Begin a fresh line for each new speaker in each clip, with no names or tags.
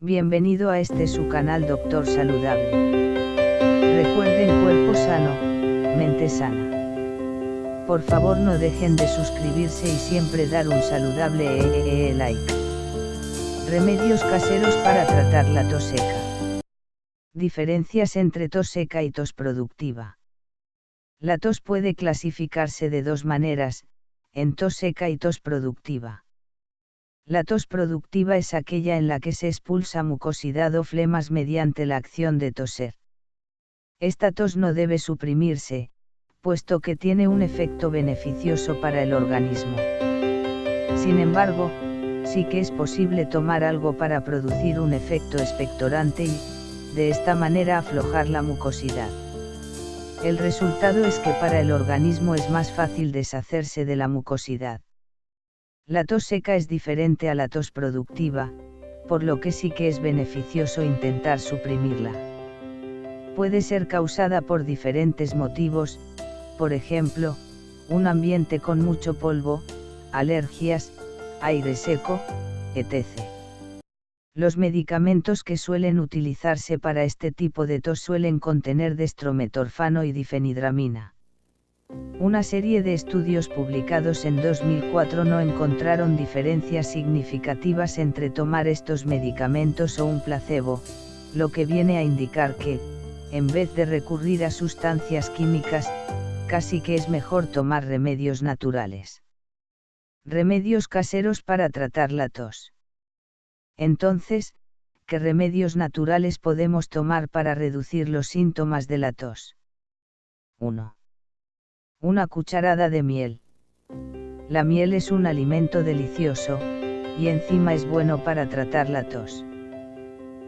Bienvenido a este su canal Doctor Saludable. Recuerden, cuerpo sano, mente sana. Por favor, no dejen de suscribirse y siempre dar un saludable like. Remedios caseros para tratar la tos seca. Diferencias entre tos seca y tos productiva. La tos puede clasificarse de dos maneras, en tos seca y tos productiva. La tos productiva es aquella en la que se expulsa mucosidad o flemas mediante la acción de toser. Esta tos no debe suprimirse, puesto que tiene un efecto beneficioso para el organismo. Sin embargo, sí que es posible tomar algo para producir un efecto expectorante y, de esta manera, aflojar la mucosidad. El resultado es que para el organismo es más fácil deshacerse de la mucosidad. La tos seca es diferente a la tos productiva, por lo que sí que es beneficioso intentar suprimirla. Puede ser causada por diferentes motivos, por ejemplo, un ambiente con mucho polvo, alergias, aire seco, etc. Los medicamentos que suelen utilizarse para este tipo de tos suelen contener destrometorfano y difenidramina. Una serie de estudios publicados en 2004 no encontraron diferencias significativas entre tomar estos medicamentos o un placebo, lo que viene a indicar que, en vez de recurrir a sustancias químicas, casi que es mejor tomar remedios naturales. Remedios caseros para tratar la tos. Entonces, ¿qué remedios naturales podemos tomar para reducir los síntomas de la tos? 1. Una cucharada de miel. La miel es un alimento delicioso, y encima es bueno para tratar la tos.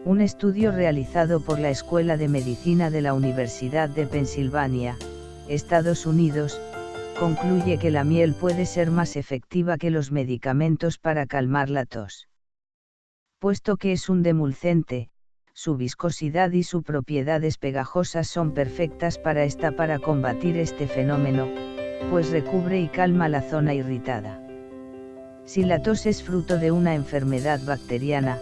Un estudio realizado por la Escuela de Medicina de la Universidad de Pensilvania, Estados Unidos, concluye que la miel puede ser más efectiva que los medicamentos para calmar la tos. Puesto que es un demulcente, su viscosidad y sus propiedades pegajosas son perfectas para combatir este fenómeno, pues recubre y calma la zona irritada. Si la tos es fruto de una enfermedad bacteriana,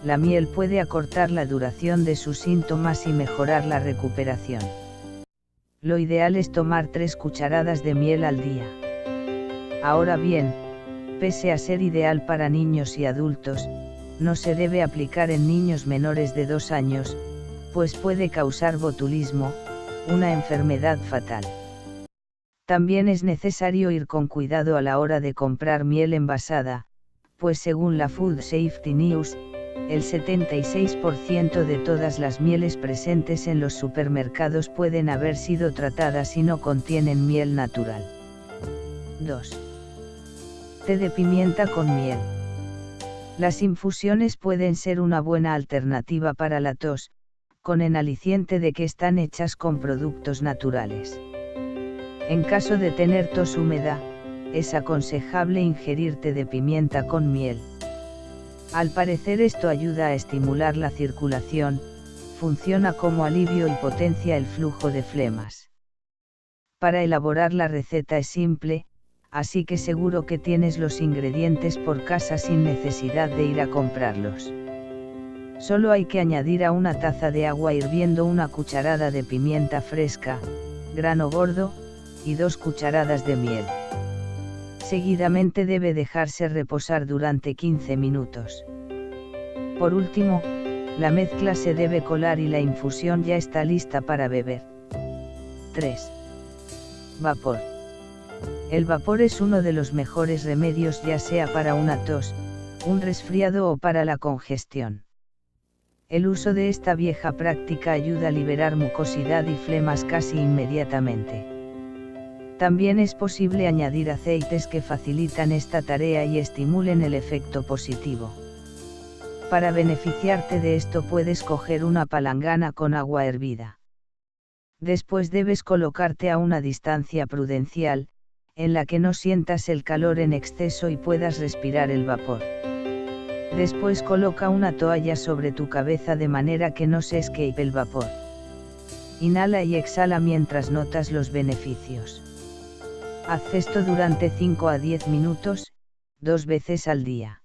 la miel puede acortar la duración de sus síntomas y mejorar la recuperación. Lo ideal es tomar 3 cucharadas de miel al día. Ahora bien, pese a ser ideal para niños y adultos, no se debe aplicar en niños menores de 2 años, pues puede causar botulismo, una enfermedad fatal. También es necesario ir con cuidado a la hora de comprar miel envasada, pues según la Food Safety News, el 76% de todas las mieles presentes en los supermercados pueden haber sido tratadas y no contienen miel natural. 2. Té de pimienta con miel. Las infusiones pueden ser una buena alternativa para la tos, con el aliciente de que están hechas con productos naturales. En caso de tener tos húmeda, es aconsejable ingerir té de pimienta con miel. Al parecer esto ayuda a estimular la circulación, funciona como alivio y potencia el flujo de flemas. Para elaborar la receta es simple, así que seguro que tienes los ingredientes por casa sin necesidad de ir a comprarlos. Solo hay que añadir a una taza de agua hirviendo una cucharada de pimienta fresca, grano gordo, y 2 cucharadas de miel. Seguidamente debe dejarse reposar durante 15 minutos. Por último, la mezcla se debe colar y la infusión ya está lista para beber. 3. Vapor. El vapor es uno de los mejores remedios, ya sea para una tos, un resfriado o para la congestión. El uso de esta vieja práctica ayuda a liberar mucosidad y flemas casi inmediatamente. También es posible añadir aceites que facilitan esta tarea y estimulen el efecto positivo. Para beneficiarte de esto puedes coger una palangana con agua hervida. Después debes colocarte a una distancia prudencial, en la que no sientas el calor en exceso y puedas respirar el vapor. Después coloca una toalla sobre tu cabeza de manera que no se escape el vapor. Inhala y exhala mientras notas los beneficios. Haz esto durante 5 a 10 minutos, 2 veces al día.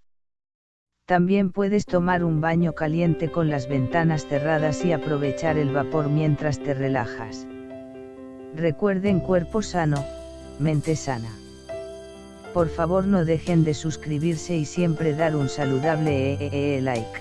También puedes tomar un baño caliente con las ventanas cerradas y aprovechar el vapor mientras te relajas. Recuerden: cuerpo sano, mente sana. Por favor no dejen de suscribirse y siempre dar un saludable like.